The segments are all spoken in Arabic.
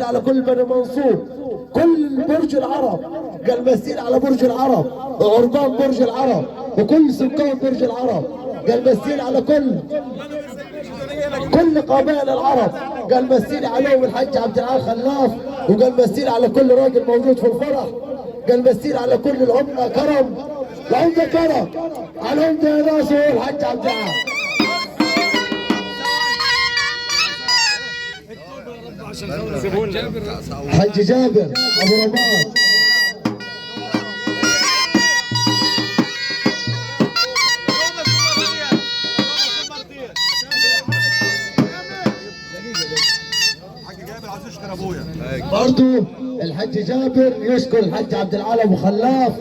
على كل بني منصور، كل برج العرب، قال مسير على برج العرب وعربان برج العرب وكل سكان برج العرب، قال مسير على كل قبائل العرب، قال مسير عليهم الحاج عبد العال خلاف، وقال مسير على كل راجل موجود في الفرح، قال مسير على كل العمده كرم، العمده كرم على العمده ناس هو الحاج عبد العال. حج جابر ابو رماد. برضو الحج جابر يشكر الحج عبد العال ابو خلاف،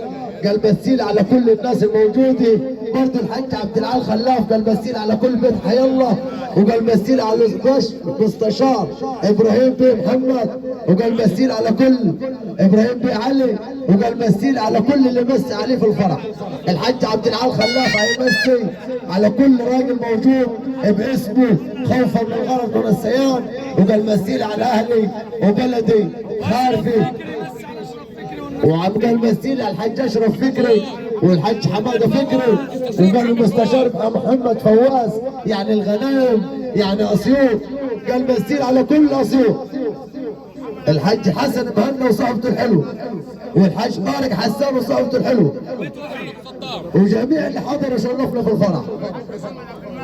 قال بسيل على كل الناس الموجوده. برضو الحج عبد العال خلاف قال بسيل على كل بيت حي الله، وقال بسيل على المستشار ابراهيم بن محمد، وقال بسيل على كل ابراهيم بن علي، وقال بسيل على كل اللي مسي عليه في الفرح. الحج عبد العال خلاف هيمسي على كل راجل موجود باسمه خوفا من الغرض من السيان، وقال مسيل على اهلي وبلدي خارفي، وعم قال مسيل على الحاج اشرف فكري والحاج حماده فكري، وقال المستشار محمد فواز يعني الغنايم يعني اسيوط، قال مسيل على كل اسيوط. الحاج حسن مهنا وصاحبته الحلو، والحاج طارق حسان وصاحبته الحلو، وجميع اللي حضروا شرفنا في الفرح.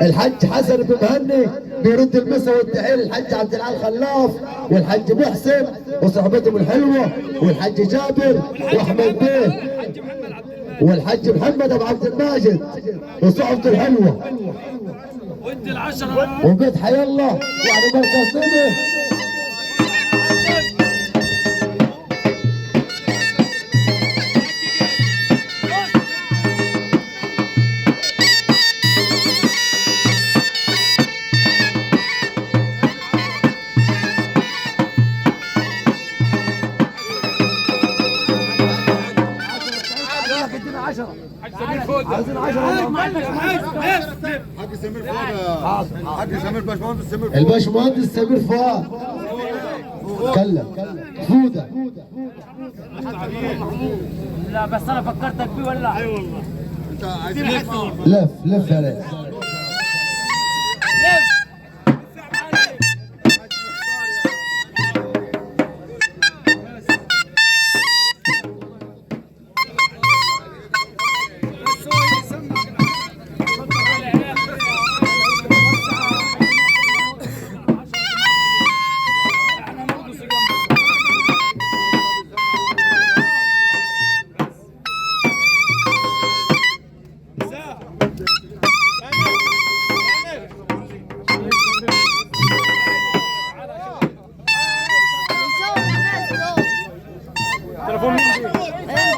الحاج حسن بن مهني بيرد المسا والتحيه للحاج عبد العال خلاف والحاج محسن وصحبتهم الحلوه والحاج جابر واحمد بيه والحاج محمد ابو عبد الماجد وصحبته الحلوه وبيت حي الله يعني مركز نبي. حاج سمير فؤاد عايزين 10 حاج سمير فؤاد حاج سمير باشمهندس سمير فؤاد الباشمهندس سمير فؤاد كلم فوده. لا بس انا فكرتك بيه ولا اي والله انت عايزين لف يا ريس.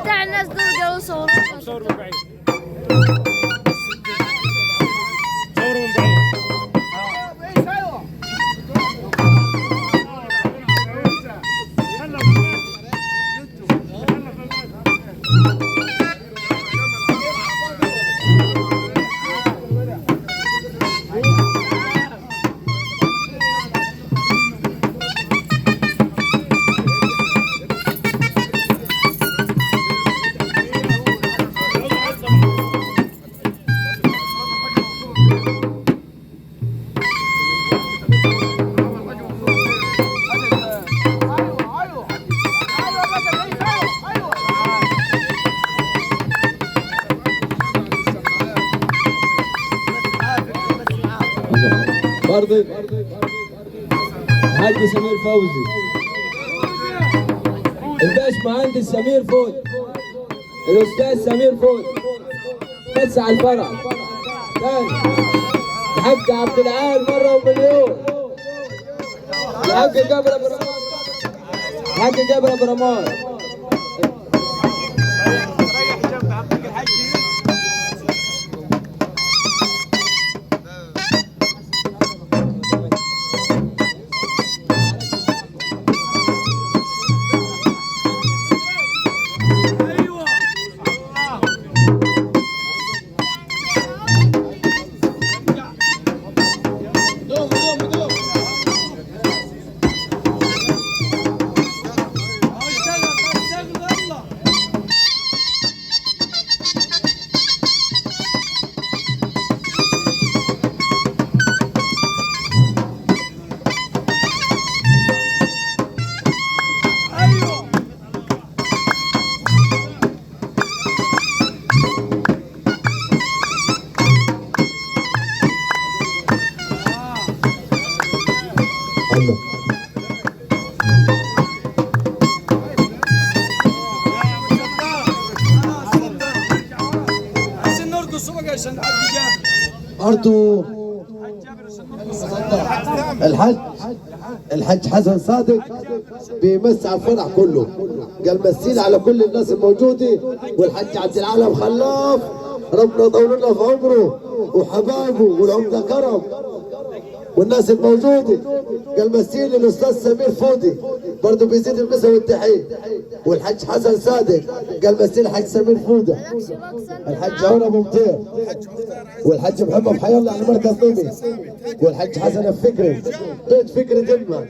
بتاع الناس دول قالوا صوروا من بعيد. صوروا من بعيد. برضه الحاج سمير فوزي الباشمهندس سمير فؤاد الاستاذ سمير فؤاد بس على الفرح ثاني الحاج عبد العال مره ومليون الحاج جابر ابو رماد الحاج جابر ابو رماد برضو الحج حسن صادق بيمسي على الفرح كله، قال مسيل على كل الناس الموجوده، والحج عبد العال خلاف ربنا يطول لنا في عمره وحبابه والعمده كرم والناس الموجوده، قال مسيل الاستاذ سمير فودي برضه بيزيد المسا والتحيه، والحج حسن صادق قال مسيل الحج سمير فوده، الحج عون ابو مطير، والحج محمد حي الله على مركز طيبي، والحج حسن الفكري بيت فكري دمه،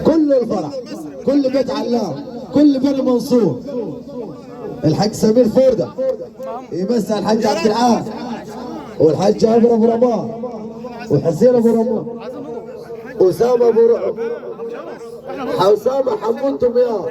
كل الفرح كل بيت علام كل بني منصور، الحج سمير فوده يمسي الحج عبد العال، والحج جابر ابو رماه، وحسين ابو رماه، اسامه ابو حسامه حمود دمياط.